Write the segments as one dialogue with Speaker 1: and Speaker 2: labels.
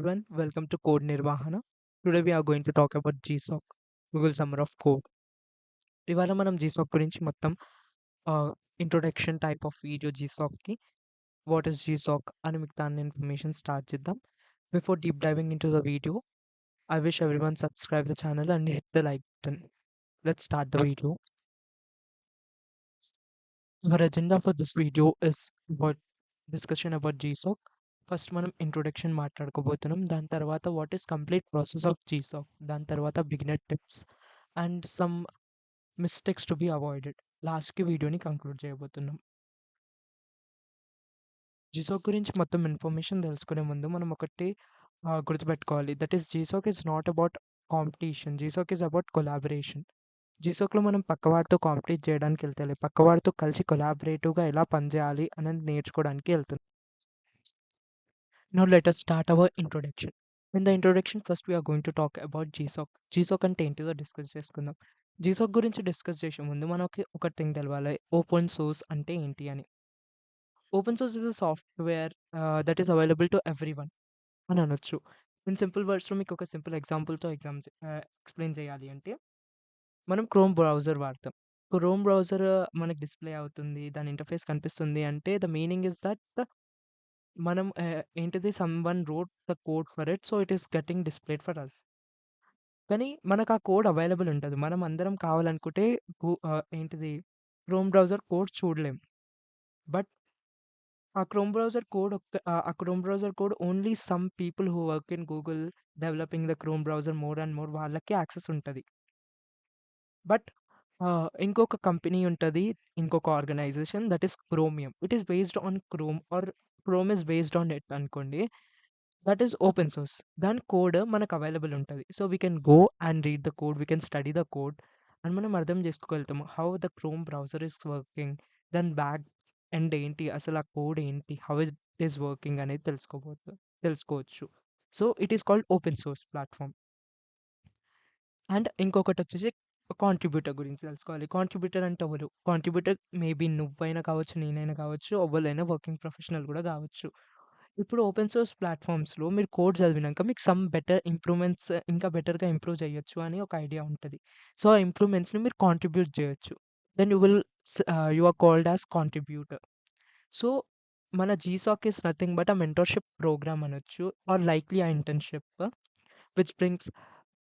Speaker 1: everyone, welcome to Code Nirvahana. Today we are going to talk about GSOC, Google Summer of Code. ఇవాళ మనం GSOC గురించి మొత్తం introduction type of video GSOCకి what is GSOC అని మీకు దాని information start చేద్దాం. Before deep diving in to the video, I wish everyone subscribe the channel and hit the like button. Let's start the video. Our agenda for this video is about discussion about GSOC. First మనం introduction మాట్లాడుకోబోతున్నాం. దాని తర్వాత what is complete process of GSOC. దాని తర్వాత beginner tips and some mistakes to be avoided. లాస్ట్‌కి వీడియోని conclude చేయబోతున్నాం. GSOC గురించి మొత్తం ఇన్ఫర్మేషన్ తెలుసుకునే ముందు మనం ఒకటి గుర్తుపెట్టుకోవాలి. That is GSOC is not about competition. GSOC is about collaboration. జీసోక్‌లో మనం పక్కవాడితో కాంపిటీట్ చేయడానికి వెళ్తలే. పక్కవాడితో కలిసి కొలాబరేటివ్‌గా ఎలా పనిచేయాలి అనేది నేర్చుకోవడానికి వెళ్తున్నాం. Now let us start our introduction. In the introduction, first we are going to talk about GSOC. GSOC అంటే ఏంటిదో డిస్కస్ చేసుకుందాం. GSOC గురించి డిస్కస్ చేసే ముందు మనకి ఒక థింగ్ తెలవాలి. ఓపెన్ సోర్స్ అంటే ఏంటి అని. Open source is a software that is available to everyone అని అనొచ్చు. ఇన్ సింపుల్ వర్డ్స్‌లో మీకు ఒక సింపుల్ ఎగ్జాంపుల్‌తో ఎక్స్‌ప్లెయిన్ చేయాలి అంటే మనం క్రోమ్ బ్రౌజర్ వాడతాం. క్రోమ్ బ్రౌజర్ మనకు డిస్‌ప్లే అవుతుంది. దాని ఇంటర్‌ఫేస్ కనిపిస్తుంది అంటే ద మీనింగ్ ఇస్ దట్ మనం ఏంటిది someone wrote the code for it. So, it is getting displayed for us. కానీ మనకు ఆ కోడ్ అవైలబుల్ ఉంటది. మనం అందరం కావాలనుకుంటే ఏంటిది క్రోమ్ బ్రౌజర్ కోడ్ చూడలేం. బట్ ఆ Chrome browser code only some people who work in Google developing the Chrome browser more and more వాళ్ళకి యాక్సెస్ ఉంటది. బట్ ఇంకొక కంపెనీ ఉంటది. ఇంకొక organisation that is Chromium. It is based on Chrome or Chrome is based on it అనుకోండి. That is open source. దాని code మనకు available ఉంటది. So, we can go and read the code. We can study the code and మనం అర్థం చేసుకోగలుగుతాము. How the Chrome browser is working. దాని back end ఏంటి? అసలు ఆ కోడ్ ఏంటి? హౌ ఇట్ ఈస్ వర్కింగ్ అనేది తెలుసుకోవచ్చు. So, it is called open source platform. And ఇంకొకటొచ్చేసి కాంట్రిబ్యూటర్ గురించి తెలుసుకోవాలి. కాంట్రిబ్యూటర్ అంటే ఎవరు? కాంట్రిబ్యూటర్ మేబీ నువ్వైనా కావచ్చు, నేనైనా కావచ్చు, ఎవ్వలైనా వర్కింగ్ ప్రొఫెషనల్ గూడా గావచ్చు. ఇప్పుడు ఓపెన్ సోర్స్ ప్లాట్‌ఫార్మ్స్‌లో మీరు కోడ్ చదివినంక మీకు సమ్ బెటర్ ఇంప్రూవ్‌మెంట్స్ ఇంకా బెటర్‌గా ఇంప్రూవ్ చేయొచ్చు అని ఒక ఐడియా ఉంటది. సో, ఆ ఇంప్రూవ్‌మెంట్స్‌ని మీరు కాంట్రిబ్యూట్ చేయొచ్చు. Then you are called as contributor. So, మన GSoC is nothing but mentorship programme అనొచ్చు or likely internship which brings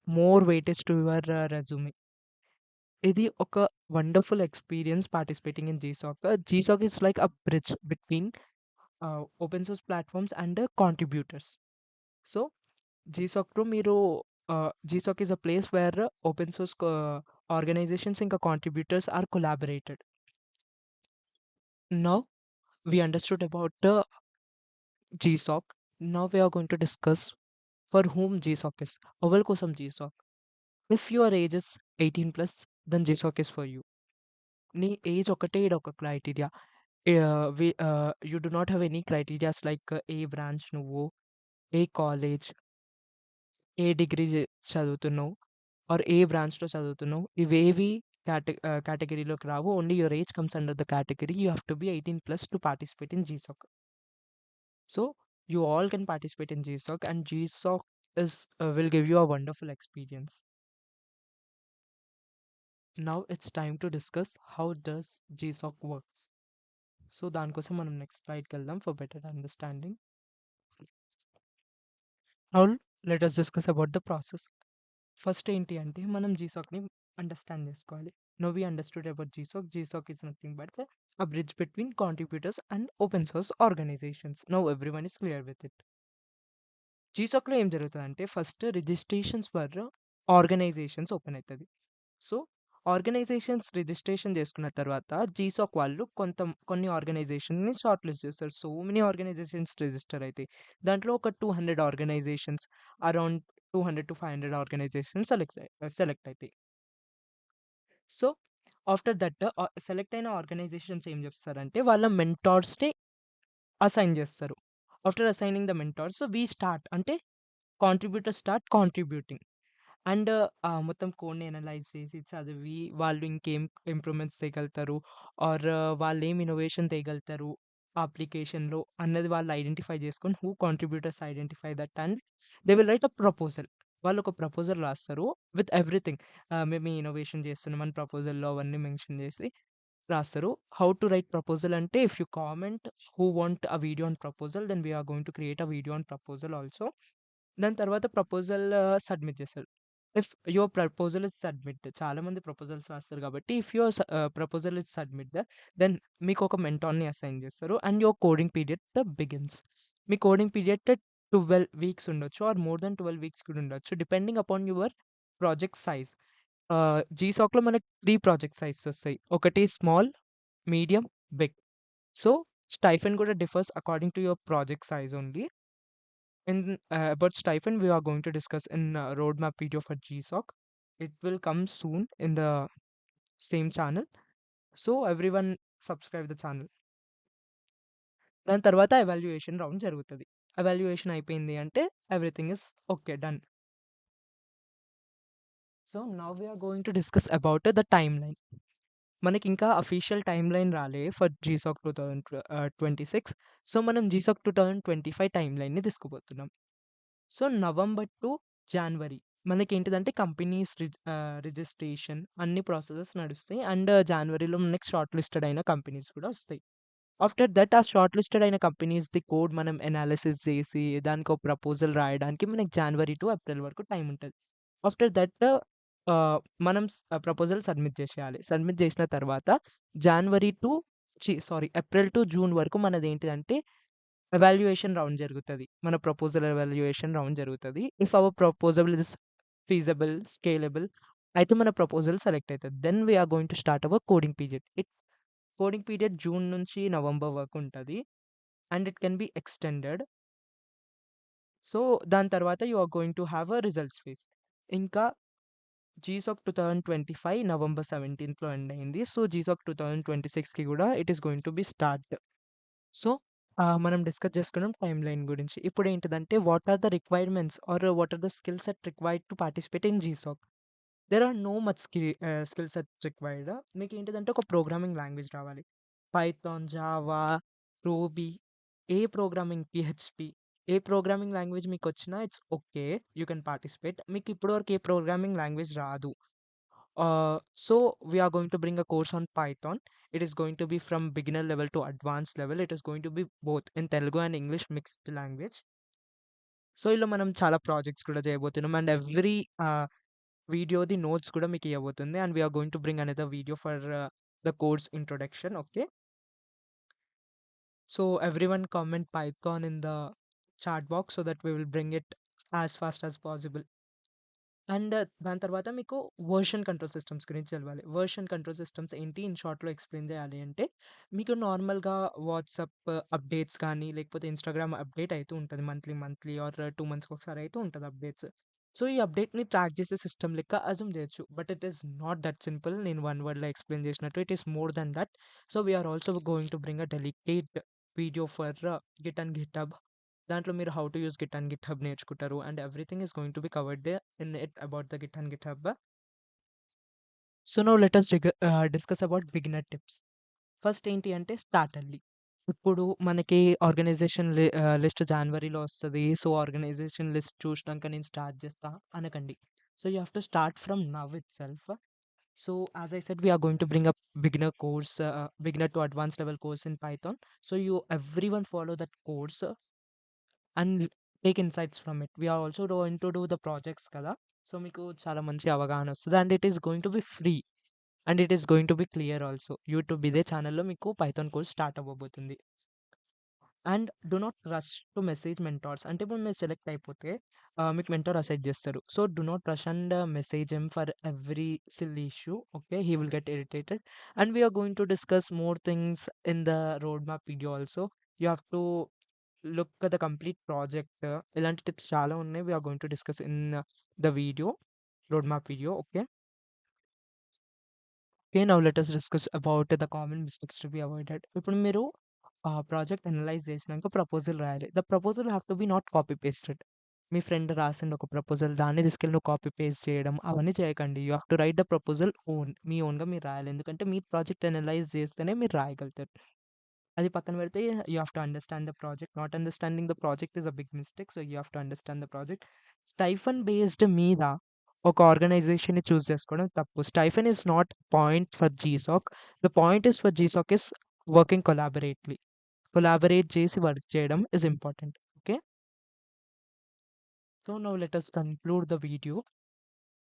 Speaker 1: more weightage to your resume. ఇది ఒక wonderful experience participating in GSoC. GSoC is like a bridge between open source platforms and contributors. So, జీసాక్‌లో మీరు GSoC is a place where open source organisations ఇంకా contributors are collaborated. Now we understood about GSoC. Now we are going to discuss for whom GSoC is. ఎవరి కోసం GSoC? If your age is 18+, then GSoC is for you. నీ age ఒకటే ఈడొక criteria. You do not have any criterias like ఏ branch నువ్వు, ఏ college, ఏ degree చదువుతున్నావు ఆర్ ఏ బ్రాంచ్‌లో చదువుతున్నావు. ఇవేవి కేటగరీలోకి రావు. Only your age comes under the category. You have to be 18+ to participate in GSoC. So, you all can participate in GSOC and GSOC will give you a wonderful experience. Now it's time to discuss how does GSOC works. So దానికోసం మనం next స్లైడ్‌కి వెళ్దాం for better understanding. Now let us discuss about the process. First ఏంటి అంటే మనం జీసాక్‌ని understand చేసుకోవాలి. Now we understood about GSoC. GSoC is nothing but a bridge between contributors and open source organizations. Now everyone is clear with it. జీసాక్‌లో ఏం జరుగుతదంటే first registrations for organisations open అయితది. So, organisations registration చేసుకున్న తర్వాత GSoC వాళ్ళు కొన్ని ఆర్గనైజేషన్‌ని short list చేస్తారు. సో మెనీ ఆర్గనైజేషన్స్ రిజిస్టర్ అయితాయి. దాంట్లో ఒక 200 ఆర్గనైజేషన్స్ అరౌండ్ 200-500 ఆర్గనైజేషన్స్ సెలెక్ట్ అయితాయి. సో, ఆఫ్టర్ దట్ సెలెక్ట్ అయిన ఆర్గనైజేషన్స్ ఏం చేస్తారంటే వాళ్ళ మెంటార్స్‌ని అసైన్ చేస్తారు. After assigning the mentors we start అంటే కాంట్రిబ్యూటర్స్ స్టార్ట్ కాంట్రిబ్యూటింగ్. అండ్ మొత్తం కోడ్‌ని అనలైజ్ చేసి, చదివి వాళ్ళు ఇంకేం ఇంప్రూవ్‌మెంట్స్ తేగలుగుతారు ఆర్ వాళ్ళేం ఇన్నోవేషన్ తేగలుగుతారు అప్లికేషన్‌లో అన్నది వాళ్ళు ఐడెంటిఫై చేసుకొని who contributors identify that and they will write a proposal. వాళ్ళొక ప్రపోజల్ రాస్తారు విత్ ఎవ్రీథింగ్. మేము ఈ ఇన్నోవేషన్ చేస్తున్నామని ప్రపోజల్‌లో అవన్నీ మెన్షన్ చేసి రాస్తారు. హౌ టు రైట్ ప్రపోజల్ అంటే if you comment who want a video on proposal then we are going to create a video on proposal also. దాని తర్వాత ప్రపోజల్ సబ్మిట్ చేస్తారు. If your proposal is submit చాలా మంది proposals రాస్తారు కాబట్టి if your proposal is submit then మీకు ఒక మెంటార్‌ని అసైన్ చేస్తారు and your coding period begins. మీ కోడింగ్ పీరియడ్ 12 వీక్స్ ఉండొచ్చు ఆర్ మోర్ దాన్ 12 వీక్స్ కూడా ఉండొచ్చు depending upon your project size. జీసాక్‌లో మనకి 3 ప్రాజెక్ట్ సైజెస్ వస్తాయి. ఒకటి small, medium, big. So, stipend కూడా differs according to your project size only. About stipend, we are going to discuss in roadmap video for GSOC. It will come soon in the same channel. So everyone subscribe the channel. దాని తర్వాత evaluation round జరుగుతది. Evaluation అయిపోయింది అంటే everything is okay done. So now we are going to discuss about the timeline. మనకింకా official timeline రాలే for GSoC 2026. So మనం GSoC 2025 టైమ్‌లైన్‌ని తీసుకుపోతున్నాం. సో, నవంబర్ టు జాన్వరి మనకేంటిదంటే కంపెనీస్ రిజిస్ట్రేషన్ అన్ని ప్రాసెసెస్ నడుస్తాయి. అండ్ జాన్వరిలో మనకి షార్ట్ లిస్టెడ్ అయిన కంపెనీస్ కూడా వస్తాయి. ఆఫ్టర్ దట్ ఆ షార్ట్ లిస్టెడ్ అయిన కంపెనీస్‌ది కోడ్ మనం అనాలిసిస్ చేసి దానికో ప్రపోజల్ రాయడానికి మనకి జాన్వరి టు ఏప్రిల్ వరకు టైం ఉంటది. ఆఫ్టర్ దట్ మనం ప్రపోజల్ సబ్మిట్ చేసేయాలి. సబ్మిట్ చేసిన తర్వాత January to April to June వరకు మనదేంటిదంటే ఎవాల్యుయేషన్ రౌండ్ జరుగుతది. మన ప్రపోజల్ ఎవాల్యుయేషన్ రౌండ్ జరుగుతది. If our proposal is feasible, scalable అయితే మన ప్రపోజల్ సెలెక్ట్ అయితది. Then we are going to start our coding period. Coding period June నుంచి నవంబర్ వరకు ఉంటది. And it can be extended. So, దాని తర్వాత you are going to have a results phase. ఇంకా GSoC 2025 November 17థ్‌లో end అయింది. So, GSoC 2026కి కూడా it is going to be start. So, మనం డిస్కస్ చేసుకున్నాం టైమ్‌లైన్ గురించి. ఇప్పుడేంటిదంటే what are the requirements or what are the skill set required to participate in GSoC. There are no much skill sets required. మీకేంటిదంటే ఒక programming language రావాలి. Python, Java, Ruby, ఏ programming, PHP ఏ programming language మీకొచ్చినా it's okay. You can participate. మీకు ఇప్పటి వరకు ఏ programming language రాదు. So we are going to bring a course on Python. It is going to be from beginner level to advanced level. It is going to be both in Telugu and English mixed language. So, ఇలా మనం చాలా projects కూడా చేయబోతున్నాం. And every వీడియోది notes కూడా మీకు ఇవ్వబోతుంది. And we are going to bring another video for the course introduction. Okay. So, everyone comment Python in the chat box so that we will bring it as fast as possible. And దాని తర్వాత మీకు version control systems గురించి తెలవాలి. Version control systems ఏంటి in షార్ట్‌లో explain చేయాలి అంటే, మీకు నార్మల్‌గా వాట్సాప్ అప్డేట్స్ కానీ, లేకపోతే ఇన్‌స్టాగ్రామ్ అప్డేట్ అయితూ ఉంటది. మంత్లీ ఆర్ 2 మంత్స్‌కి ఒకసారి అయితూ ఉంటది అప్డేట్స్. సో, ఈ అప్డేట్‌ని ట్రాక్ చేసే సిస్టమ్ లెక్క అస్యూమ్ చేయొచ్చు. But it is not that simple. నేను వన్ వర్డ్‌లో ఎక్స్‌ప్లెయిన్ చేసినట్టు it is more than that. So, we are also going to bring a dedicate video for Git and GitHub. దాంట్లో మీరు how to use Git and GitHub నేర్చుకుంటారు. And everything is going to be covered in it about the Git and GitHub. So, now let us discuss about beginner tips. First ఏంటి అంటే start early. ఇప్పుడు మనకి organisation list జాన్వరిలో వస్తది. So, organisation list చూసినాక నేను start చేస్తా అనకండి. So, you have to start from now itself. So, as I said we are going to bring up beginner to advanced level course in Python. So, everyone follow that course and take insights from it. We are also going to do the projects కదా! So, మీకు చాలా మంచి అవగాహన వస్తది. And it is going to be free. And it is going to be clear also. YouTube ఇదే ఛానెల్‌లో మీకు Python course start అవ్వబోతుంది. And do not rush to message mentors. అంటే ఇప్పుడు మీరు సెలెక్ట్ అయిపోతే మీకు మెంటార్ అసైన్ చేస్తారు. So, do not rush and message him for every silly issue. Okay. He will get irritated. And we are going to discuss more things in the road map video also. You have to look at the complete project. ఇలాంటి tips చాలా ఉన్నాయి. We are going to discuss in the video, road map video. Okay. Okay. Now let us discuss about the common mistakes to be avoided. ఇప్పుడు మీరు project analyse చేసినాక proposal రాయాలి. The proposal have to B not copy pasted. Me friend రాసిండు ఒక proposal దాన్ని తీసుకెళ్ళి నువ్వు copy paste చేయడం అవన్నీ చేయకండి. You have to write the proposal own. మీ ఓన్‌గా మీరు రాయాలి. ఎందుకంటే మీరు ప్రాజెక్ట్ అనలైజ్ చేస్తేనే మీరు రాయగలుగుతారు. అది పక్కన పెడితే you have to understand the project. Not understanding the project is a big mistake. So, you have to understand the project. Stipend based మీద ఒక ఆర్గనైజేషన్‌ని చూజ్ చేసుకోవడం తప్పు. Stipend is not point for GSoC. The point is for GSoC is working collaboratively. Collaborate చేసి work చేయడం is important. Okay. So, now let us conclude the video.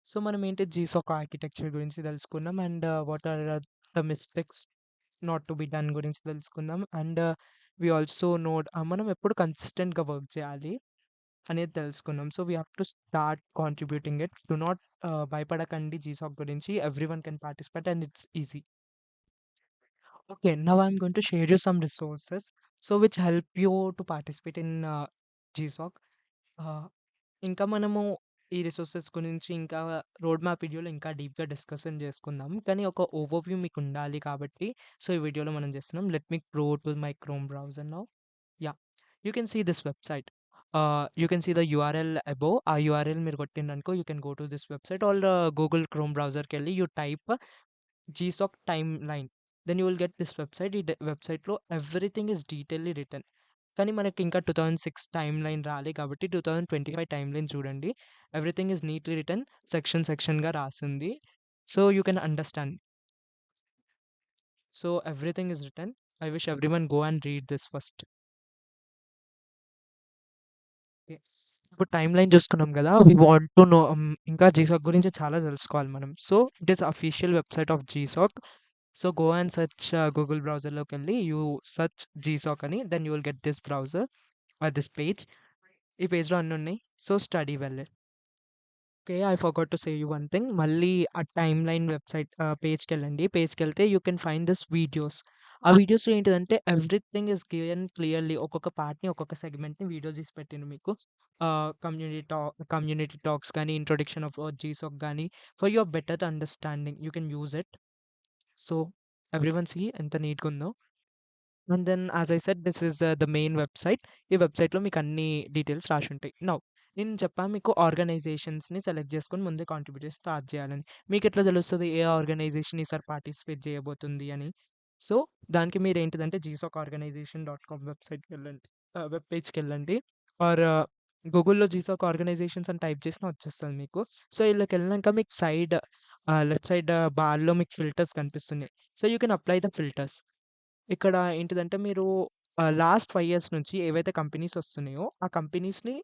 Speaker 1: So, మనం ఏంటి GSoC architecture గురించి తెలుసుకున్నాం. And what are the mistakes not to be done గురించి తెలుసుకుందాం. And we also node మనం ఎప్పుడు కన్సిస్టెంట్‌గా వర్క్ చేయాలి అనేది తెలుసుకున్నాం. So, we have to start contributing it. Do not భయపడకండి జీసాక్ గురించి. Everyone can participate and it's easy. Okay. Now I am going to share you some resources so, which help you to participate in GSoC. ఇంకా మనము ఈ resources గురించి ఇంకా road map వీడియోలో ఇంకా డీప్‌గా డిస్కషన్ చేసుకుందాం. కానీ ఒక ఓవర్‌వ్యూ మీకు ఉండాలి కాబట్టి సో, ఈ వీడియోలో మనం చేస్తున్నాం. Let me go to my Chrome browser now. Yeah! You can see this website. You can see the URL above. ఆ యూఆర్ఎల్ మీరు కొట్టిండ్రనుకో you can go to this website or Google Chrome బ్రౌజర్‌కెళ్ళి you type GSoC timeline. Then you will get this website. ఈ వెబ్‌సైట్‌లో everything is detailly written. కానీ మనకి ఇంకా 2006 timeline రాలే కాబట్టి 2025 టైమ్‌లైన్ చూడండి. Everything is neatly written. సెక్షన్‌గా రాసుంది. So, you can understand. So, everything is written. I wish everyone go and read this first. Okay. ఇప్పుడు టైమ్‌లైన్ చూసుకున్నాం గదా! వి వాంట్ టు నో ఇంకా జీసాక్ గురించి చాలా తెలుసుకోవాలి మనం. So, it is official website of GSoC. So, go and search Google బ్రౌజర్‌లోకెళ్ళి you search GSoC అని. Then you will get this browser this page. ఈ పేజ్‌లో అన్నున్నాయి. So, study well. Okay. I forgot to say you one thing. మళ్ళీ ఆ timeline website పేజ్‌కెళ్ళండి. పేజ్‌కెళ్తే you can find this videos. ఆ వీడియోస్‌లో ఏంటిదంటే ఎవ్రీథింగ్ ఈస్ గివెన్ క్లియర్‌లీ. ఒక్కొక్క పార్ట్‌ని, ఒక్కొక్క సెగ్మెంట్‌ని వీడియో తీసి పెట్టిండు మీకు. కమ్యూనిటీ టాక్స్ గానీ, ఇంట్రొడక్షన్ ఆఫ్ జీసాక్ గానీ, for your better understanding you can use it. So, everyone see ఎంత నీట్‌గుందో. And then as I said this is the main website. ఈ వెబ్‌సైట్‌లో మీకు అన్ని డీటెయిల్స్ రాసుంటాయి. నౌ నేను చెప్పాను మీకు ఆర్గనైజేషన్స్‌ని సెలెక్ట్ చేసుకొని ముందే కాంట్రిబ్యూషన్ స్టార్ట్ చేయాలని. మీకెట్లా తెలుస్తది ఏ ఆర్గనైజేషన్ ఈసారి పార్టిసిపేట్ చేయబోతుంది అని? సో, దానికి మీరేంటిదంటే gsocorganization.com వెబ్‌సైట్‌కెళ్ళండి. వెబ్ పేజ్‌కెళ్ళండి. ఆర్ గూగుల్‌లో జీసాక్ ఆర్గనైజేషన్స్ అని టైప్ చేసినా వచ్చేస్తది మీకు. సో, ఈళ్ళకెళ్ళినంక మీకు లెఫ్ట్ సైడ్ బార్‌లో మీకు ఫిల్టర్స్ కనిపిస్తున్నాయి. So, you can apply the filters. ఇక్కడ ఏంటిదంటే మీరు లాస్ట్ 5 ఇయర్స్ నుంచి ఏవైతే కంపెనీస్ వస్తున్నాయో, ఆ కంపెనీస్‌ని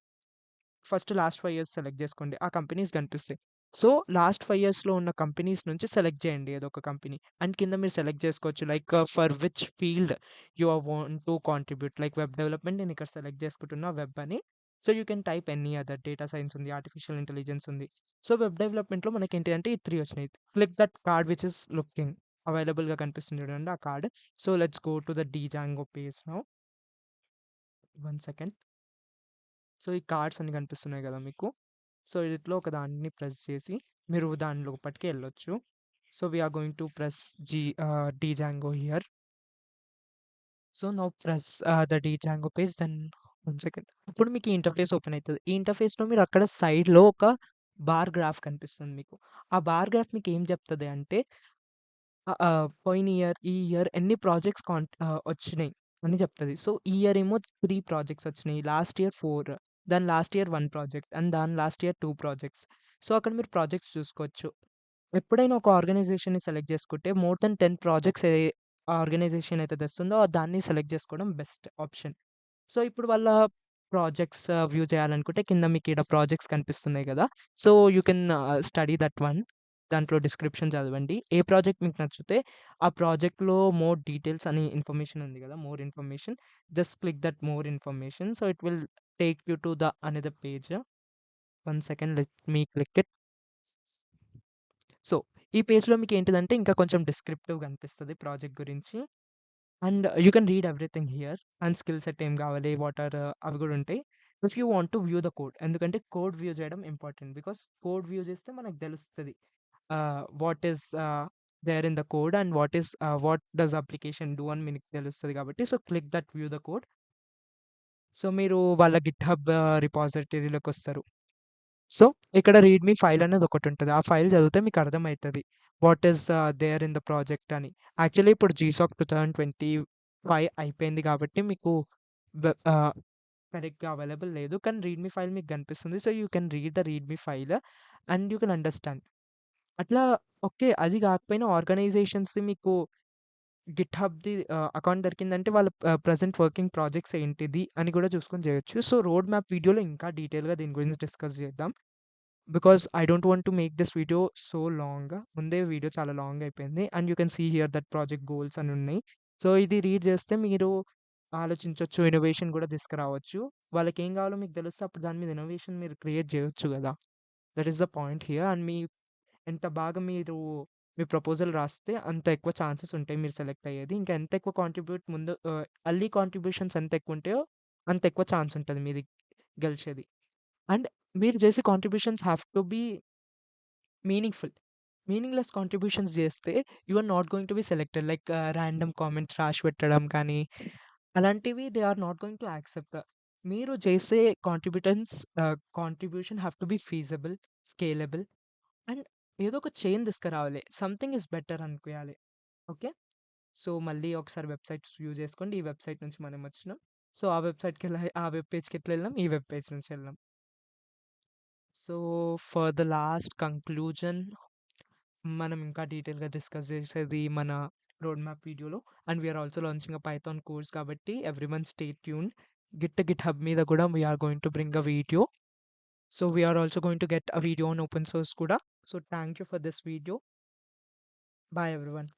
Speaker 1: ఫస్ట్ లాస్ట్ 5 ఇయర్స్ సెలెక్ట్ జేసుకోండి. ఆ కంపెనీస్ గనిపిస్తాయి. సో, లాస్ట్ 5 ఇయర్స్‌లో ఉన్న కంపెనీస్ నుంచి సెలెక్ట్ జేయండి ఏదో ఒక కంపెనీ. అండ్ కింద మీరు సెలెక్ట్ జేసుకోవచ్చు. Like for which field you are want to contribute. Like web development నేను ఇక్కడ సెలెక్ట్ జేసుకుంటున్నా వెబ్ అని. So, you can type any other. Data science ఉంది, ఆర్టిఫిషియల్ ఇంటెలిజెన్స్ ఉంది. సో, వెబ్ డెవలప్‌మెంట్‌లో మనకేంటిదంటే ఈ 3 వచ్చినాయి. Click that card which is looking అవైలబుల్‌గా కనిపిస్తుంది చూడండి ఆ card. So, let's go to the Django page now. One second. So, ఈ కార్డ్స్ అన్ని కనిపిస్తున్నాయి గదా మీకు. సో, ఇటిలో ఒక దాన్ని ప్రెస్ చేసి మీరు దాని లోపటికి ఎళ్ళొచ్చు. So, we are going to press Django here. So, now press the Django page then one second. ఇప్పుడు మీకు ఈ ఇంటర్ఫేస్ ఓపెన్ అయితది. ఈ ఇంటర్ఫేస్‌లో మీరు అక్కడ సైడ్‌లో ఒక బార్ గ్రాఫ్ కనిపిస్తుంది మీకు. ఆ బార్ గ్రాఫ్ మీకేం చెప్తది అంటే పోయిన ఇయర్, ఈ ఇయర్ ఎన్ని ప్రాజెక్ట్స్ వచ్చినాయి అని చెప్తది. సో, ఈ ఇయర్ ఏమో 3 ప్రాజెక్ట్స్ వచ్చినాయి. లాస్ట్ ఇయర్ 4, దాని లాస్ట్ ఇయర్ 1 ప్రాజెక్ట్ అండ్ దాని లాస్ట్ ఇయర్ 2 ప్రాజెక్ట్స్. సో, అక్కడ మీరు ప్రాజెక్ట్స్ చూసుకోవచ్చు. ఎప్పుడైనా ఒక ఆర్గనైజేషన్‌ని సెలెక్ట్ చేసుకుంటే మోర్ థాన్ 10 ప్రాజెక్ట్స్ ఆర్గనైజేషన్ అయితే తెస్తుందో దాన్ని సెలెక్ట్ చేసుకోవడం బెస్ట్ ఆప్షన్. సో, ఇప్పుడు వాళ్ళ ప్రాజెక్ట్స్ వ్యూ చేయాలనుకుంటే కింద మీకీడ ప్రాజెక్ట్స్ కనిపిస్తున్నాయి గదా! So, you can study that one. దాంట్లో డిస్క్రిప్షన్ చదవండి. ఏ ప్రాజెక్ట్ మీకు నచ్చితే ఆ ప్రాజెక్ట్‌లో మోర్ డీటెయిల్స్ అని ఇన్ఫర్మేషన్ ఉంది గదా! More information. Just click that more information. So, it will take you to the another page. One second let me click it. So, ఈ పేజ్‌లో మీకేంటిదంటే ఇంకా కొంచెం డిస్క్రిప్టివ్‌గా అనిపిస్తది ప్రాజెక్ట్ గురించి. And you can read everything here. And skill set ఏం గావాలి, what are అవి గూడా ఉంటాయి. If you want to view the code. ఎందుకంటే కోడ్ వ్యూ చేయడం ఇంపార్టెంట్. బికాజ్ కోడ్ వ్యూ చేస్తే మనకు తెలుస్తది. What is there in the code and what does application do అని మీకు తెలుస్తది కాబట్టి. So, click that view the code. సో, మీరు వాళ్ళ గిట్‌హబ్ రిపాజిటరీలోకొస్తారు. సో, ఇక్కడ రీడ్ మీ ఫైల్ అనేది ఒకటుంటది. ఆ ఫైల్ చదివితే మీకు అర్థమైతది. What is there in the project అని. యాక్చువల్లీ ఇప్పుడు జీసాక్ 2020 5 అయిపోయింది కాబట్టి మీకు బ ఆహ్, కరెక్ట్‌గా అవైలబుల్ లేదు. కానీ రీడ్‌మీ ఫైల్ మీకు కనిపిస్తుంది. So, you can read the readme file and you can understand. అట్లా ఓకే. అది కాకపోయినా ఆర్గనైజేషన్స్‌ది మీకు గిట్‌హబ్‌ది అకౌంట్ దొరికిందంటే వాళ్ళ ప్రెజెంట్ వర్కింగ్ ప్రాజెక్ట్స్ ఏంటిది అని కూడా చూసుకొని చేయొచ్చు. సో, రోడ్ మ్యాప్ వీడియోలో ఇంకా డీటెయిల్‌గా దీని గురించి డిస్కస్ చేద్దాం. Because I don't want to make this video so long. ముందే వీడియో చాలా లాంగ్ అయిపోయింది. And you can see here that project goals అని ఉన్నాయి. సో, ఇది రీడ్ చేస్తే మీరు ఆలోచించొచ్చు. ఇన్నోవేషన్ కూడా తీసుకురావచ్చు. వాళ్ళకేం కావాలో మీకు తెలిస్తే అప్పుడు దాని మీద ఇన్నోవేషన్ మీరు క్రియేట్ చేయొచ్చు గదా! That is the point here. And ఎంత బాగా మీరు మీ ప్రపోజల్ రాస్తే అంత ఎక్కువ ఛాన్సెస్ ఉంటాయి మీరు సెలెక్ట్ అయ్యేది. ఇంకా ఎంత ఎక్కువ ఎర్లీ కాంట్రిబ్యూషన్స్ ఎంత ఎక్కువ ఉంటాయో అంత ఎక్కువ ఛాన్స్ ఉంటది మీది గెలిచేది. అండ్ మీరు చేసే contributions have to be meaningful. Meaningless contributions చేస్తే you are not going to be selected. Like random comments రాసి పెట్టడం కానీ, అలాంటివి they are not going to accept. మీరు చేసే contribution have to be feasible, scalable and ఏదో ఒక చేంజ్ తీసుకురావాలి. సంథింగ్ ఈస్ బెటర్ అనిపియాలి. ఓకే. సో, మళ్ళీ ఒకసారి వెబ్‌సైట్స్ వ్యూ చేసుకోండి. ఈ వెబ్‌సైట్ నుంచి మనం వచ్చినాం. సో, ఆ వెబ్ పేజ్‌కి ఎట్లా ఎళ్ళాం? ఈ వెబ్ పేజ్ నుంచి ఎళ్ళాం. So, for the last conclusion మనం ఇంకా డీటెయిల్‌గా డిస్కస్ చేసేది మన రోడ్ మ్యాప్ వీడియోలో. And we are also launching Python course కాబట్టి ఎవ్రీవన్ స్టే ట్యూన్డ్. గిట్‌హబ్ మీద కూడా we are going to bring a video. So, we are also going to get a video on open source కూడా. So, thank you for this video. Bye everyone.